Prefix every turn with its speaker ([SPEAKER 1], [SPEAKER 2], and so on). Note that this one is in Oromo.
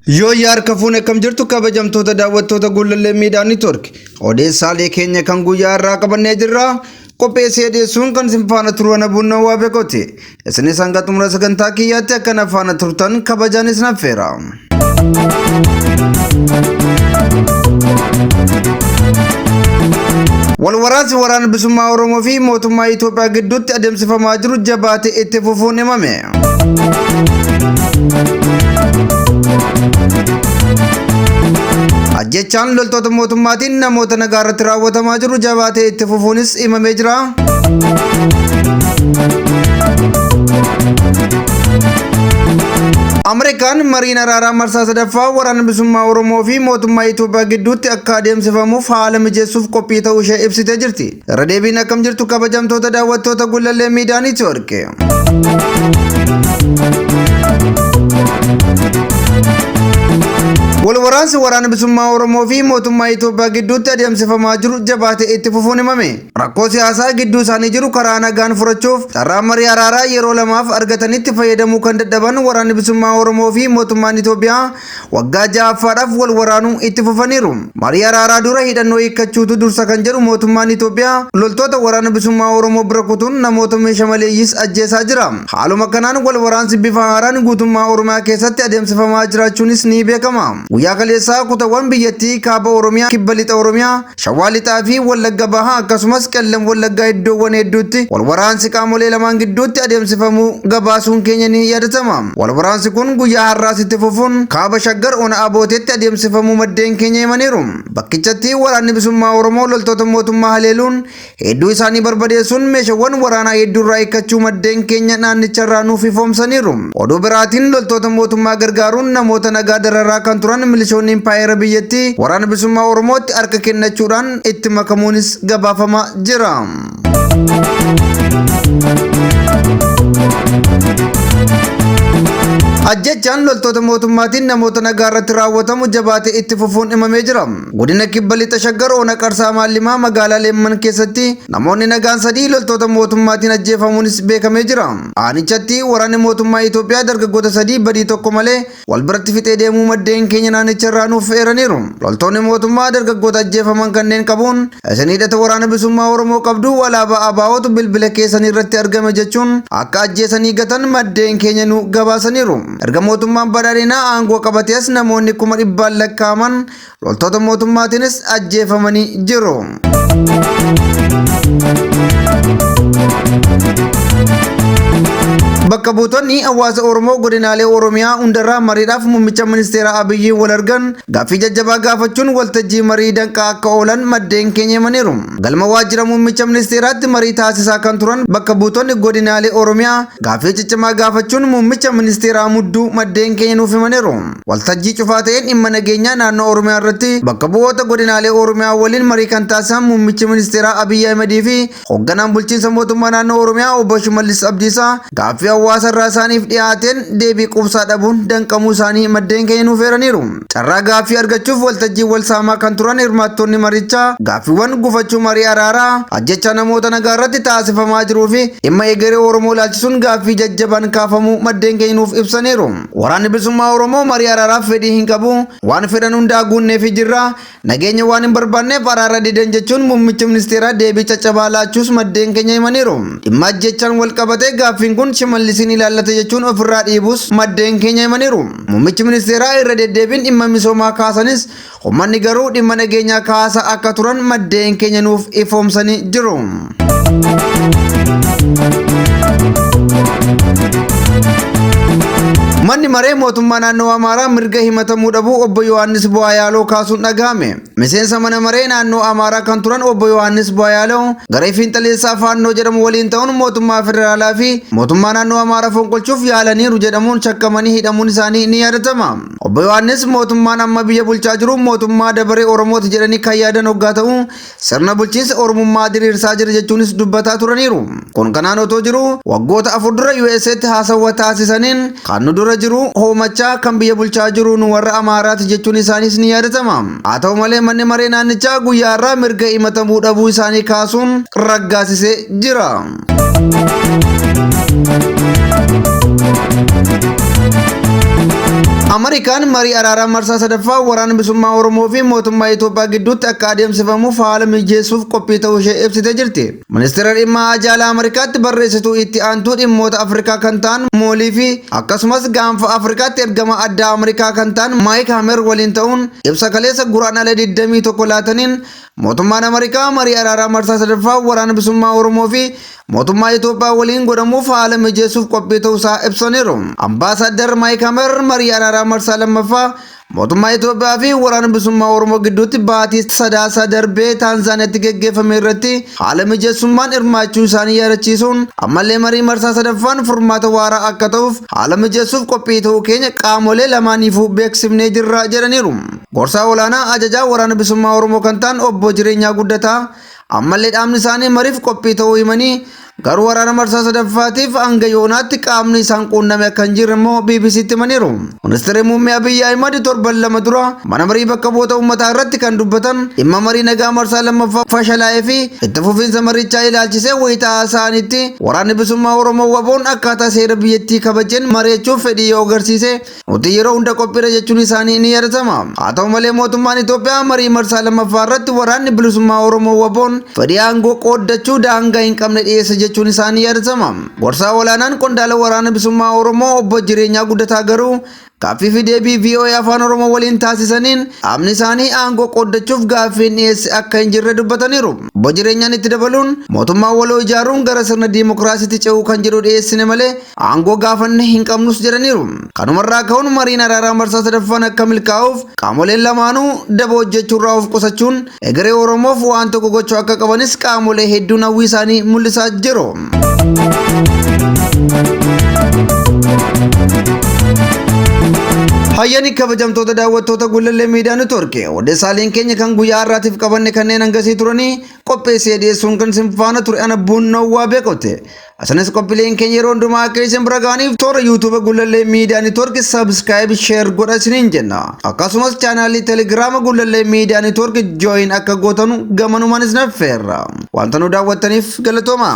[SPEAKER 1] Yoo yaar kafuun akkam jirtu kabajamtoota daawwattoota Gullallee Miidiyaa Niitoork odeessaalee keenya kan guyyaa irraa qabannee jirra. Qopheessee dhiyeessuun kan isin faana turan Abuunna waa beekoti. Isinis hanga xumura sagantaa kiyyaatti akkana faana turtan kabajaan isin affeera. Walwaraansi waraana bilisummaa Oromoo fi mootummaa Itoophiyaa gidduutti adeemsifamaa jiru jabaatee itti fufuun himame. Ajjechaan loltoota mootummaatiin namoota nagaa irratti raawwatamaa jiru jabaatee itti fufuunis himamee jira. Ameerikaan mariin araaraa marsaa sadaffaa waraana bilisummaa Oromoo fi mootummaa Itoophiyaa gidduutti akka adeemsifamuuf haala mijeessuuf qophii ta'uu ishee ibsitee jirti. Irra deebiin akkam jirtu kabajamtoota daawwattoota Gullallee Miidiyaa Niitoork. Walwaraansi waraana bilisummaa Oromoo fi mootummaa Itoophiyaa gidduutti adeemsifamaa jiru jabaatee itti fufuun himame. Rakkoo siyaasaa gidduu isaanii jiru karaa nagaan furachuuf carraa marii araaraa yeroo lamaaf argatanitti fayyadamuu kan dadhaban waraanni bilisummaa Oromoo fi mootummaan Itoophiyaa waggaa ja'affaadhaaf wal waraanuu itti fufaniiru. Marii araaraa dura hidhannoo hiikkachuutu dursa kan jedhu mootummaan Itoophiyaa loltoota waraana bilisummaa Oromoo bira kutuun namoota meeshaa maleeyyis ajjeesaa jira. Haaluma kanaan wal waraansi bifa haaraan guutummaa Oromiyaa keessatti adeemsifamaa jiraachuunis ni beekama. Guyyaa kaleessaa kutawwan biyyattii kaaba Oromiyaa, kibba lixa Oromiyaa, shawaa lixaa fi wallagga bahaa akkasumas qellam wallaggaa iddoowwan hedduutti walwaraansi qaamolee lamaan gidduutti adeemsifamuu gabaasuun keenya ni yaadatama. Walwaraansi kun guyyaa har'aas itti fufuun kaaba shaggar ona abooteetti adeemsifamuu maddeen keenya himaniiru. Bakkichatti waraanni bilisummaa Oromoo loltoota mootummaa haleeluun hedduu isaanii barbadeessuun meeshaawwan waraanaa hedduurraa hiikkachuu maddeen keenya naannicharraa nuuf ifoomsaniiru. Oduu biraatiin loltoota mootummaa gargaaruun namoota nagaa dararaa kan turan milishoonni impaayera biyyattii waraana bilisummaa Oromootti harka kennachuudhaan itti makamuunis gabaafamaa jira. Ajjechaan loltoota mootummaatiin namoota nagaa irratti raawwatamu jabaatee itti fufuun himamee jira. Godina kibba lixa shaggar ona qarsaa maallimaa magaalaa Leemman keessatti namoonni nagaan sadii loltoota mootummaatiin ajjeefamuunis beekamee jira. Aanichatti waraanni mootummaa Itoophiyaa dargaggoota sadii badii tokko malee wal biratti fixee deemuu maddeen keenya naannicharraa nuuf eeraniiru. Loltoonni mootummaa dargaggoota ajjeefaman kanneen qabuun isin hidhata waraana bilisummaa Oromoo qabdu alaabaa ABO'tu bilbila keessanii irratti argame jechuun akka ajjeesanii gatan maddeen keenya nu gabaasaniiru. Erga mootummaan badhaadhinaa aangoo qabatees namoonni 100,000 lakkaa'aman loltoota mootummaatiinis ajjeefamanii jiru. Bakka buutonni hawaasa Oromoo godinaalee Oromiyaa hundarraa mariidhaaf muummicha ministeera Abiyyi wal argan gaaffii jajjabaa gaafachuun waltajjii marii danqaa akka oolan maddeen keenya himaniiru. Galma waajjira muummicha ministeeraatti marii taasisaa kan turan bakka buutonni godinaalee Oromiyaa gaaffii ciccimaa gaafachuun muummicha ministeeraa mudduu maddeen keenya nuuf himaniiru. Waltajjii cufaa ta'een dhimma nageenyaa naannoo Oromiyaa irratti bakka bu'oota godinaalee Oromiyaa waliin marii kan taasisan muummichi ministeeraa Abiyyi Ahmedii fi hoogganaan bulchiinsa mootummaa naannoo Oromiyaa obbo Shimallis Abdiisaa gaaffii hawaasa irraa isaaniif dhiyaateen deebii quubsaa dhabuun danqamuu isaanii maddeen keenya nuuf eeraniiru. Carraa gaaffii argachuuf waltajjii wal saamaa kan turan hirmaattonni marichaa gaaffiiwwan gufachuu marii araaraa ajjecha namoota nagaa irratti taasifamaa jiruu fi dhimma egeree Oromoo ilaalchisuun gaaffii jajjabaan kaafamuu maddeen keenya nuuf ibsaniiru. Waraanni bilisummaa Oromoo marii araaraaf fedhii hin qabu waan fedhan hundaa guunneef jirra nageenya waan hin barbaanneef araara didan jechuun muummichi ministeeraa deebii caccabaa laachuus maddeen keenya himaniiru. Dhimma ajjechaan wal qabatee gaaffiin kun Shimallisiin ilaallata jechuun ofirraa dhiibus maddeen keenya himaniiru. Muummichi ministeeraa irra deddeebiin dhimma misoomaa kaasanis uummanni garuu dhimma nageenyaa kaasaa akka turan maddeen keenya nuuf ifoomsanii jiru. Manni maree mootummaa naannoo Amaaraa mirga himatamuu dhabuu obbo Yohaannis Bu'aayaaloo kaasuun dhagahame. Miseensa mana maree naannoo Amaaraa kan turan obbo Yohaannis Bu'aayaaloo garee fiinxaleessaa faannoo jedhamu waliin ta'uun mootummaa federaalaa fi mootummaa naannoo Amaaraa fonqolchuuf yaalaniiru jedhamuun shakkamanii hidhamuun isaanii ni yaadatama. Obbo Yohaannis mootummaan amma biyya bulchaa jiru mootummaa dabaree Oromooti jedhanii kan yaadan hoggaa ta'u sirna bulchiinsa Oromummaa diriirsaa jira jechuunis dubbataa turaniiru. Kun kanaan otoo jiru waggoota 4 dura USA'tti haasawaa taasisaniin kan nu dura jiru hoomachaa kan biyya bulchaa jiru nu warra Amaaraati jechuun isaanis ni yaadatama. Haa ta'u malee manni maree naannichaa guyyaa irraa mirga himatamuu dhabuu isaanii kaasuun raggaasisee jira. Ameerikaan marii araaraa marsaa sadaffaa waraana bilisummaa Oromoo fi mootummaa Itoophiyaa gidduutti akka adeemsifamuuf haala mijeessuuf qophii ta'uu ishee ibsitee jirti. Ministeera dhimma alaa Ameerikaatti barreessituu itti aantuu dhimmoota Afrikaa kan ta'an Moolii fi akkasumas gaanfa Afrikaatti ergama addaa Ameerikaa kan ta'an Maayik Hamer waliin ta'uun ibsa kaleessa guraandhala 21 laataniin mootummaan Ameerikaa marii araaraa marsaa sadaffaa waraana bilisummaa Oromoo fi mootummaa Itoophiyaa waliin godhamuuf haala mijeessuuf qophii ta'uusaa ibsaniiru. Ambaasaadder Maayik Hamer marii araaraa marsaa lammaffaa mootummaa Itoophiyaa fi waraana bilisummaa Oromoo gidduutti baatii sadaasa darbee Taanzaaniyaatti geggeeffame irratti haala mijeessummaan hirmaachuu isaanii yaadachiisuun ammallee marii marsaa sadaffaan furmaata waaraa akka ta'uuf haala mijeessuuf qophii ta'uu keenya qaamolee lamaaniifuu beeksifnee jirra jedhaniiru. Gorsaa olaanaa ajajaa waraana bilisummaa Oromoo kan ta'an obbo Jireenyaa Guddataa ammallee dhaabni isaanii mariif qophii ta'uu himanii garuu waraana marsaa sadaffaatiif hanga yoonaatti qaamni isaan quunname akka hin jirre immoo BBC'tti himaniiru. Ministeerri muummee Abiyyi Ahimad torban lama dura mana marii bakka bu'oota uummataa irratti kan dubbatan dhimma marii nagaa marsaa lammaffaa fashalaa'ee fi itti fufiinsa marichaa ilaalchisee wayitaa haasa'anitti waraanni bilisummaa Oromoo waboon akkaataa seera biyyattii kabajeen mari'achuuf fedhii yoo agarsiise nuti yeroo hunda qophiidha jechuun isaanii ni yaadatama. Haa ta'u malee mootummaan Itoophiyaa marii marsaa lammaffaa irratti waraanni bilisummaa Oromoo waboon fedhii aangoo qooddachuu daangaa hin qabne dhiyeesse jechuun isaanii yaadatama. Gorsaa olaanaan qondaala waraana bilisummaa Oromoo obbo Jireenyaa Guddataa garuu gaaffii fi deebii VOA afaan Oromoo waliin taasisaniin dhaabni isaanii aangoo qooddachuuf gaaffiin dhiyeesse akka hin jirre dubbataniiru. Obbo Jireenyaan itti dabaluun mootummaa waloo ijaaruun gara sirna diimokiraasiitti ce'uu kan jedhu dhiyeessine malee aangoo gaafanne hin qabnus jedhaniiru. Kanumarraa ka'uun mariin araaraa marsaa sadaffaan akka milkaa'uuf qaamoleen lamaanuu daba hojjechuurraa of qusachuun egeree Oromoof waan tokko gochuu akka qabanis qaamolee hedduun hawwii isaanii mul'isaa jiru. Hayyani kabajamtoota daawwattoota Gullallee Miidiyaa Neetwoorkii odeessaaleen keenya kan guyyaa har'aatiif qabanne kanneen hangasii turanii qopheessee dhiyeessuun kan isin faana ture ana Buunnawwaa Beekote. Asinis qophiileen keenya yeroo hundumaa akka isin bira ga'aniif toora YouTube Gullallee Miidiyaa Neetwoorkii subscribe share godha isiniin jenna. Akkasumas chaanaalii Telegiraama Gullallee Miidiyaa Neetwoorkii join akka gootanu gamanumaan isin affeerra. Wanta nu daawwattaniif galatooma.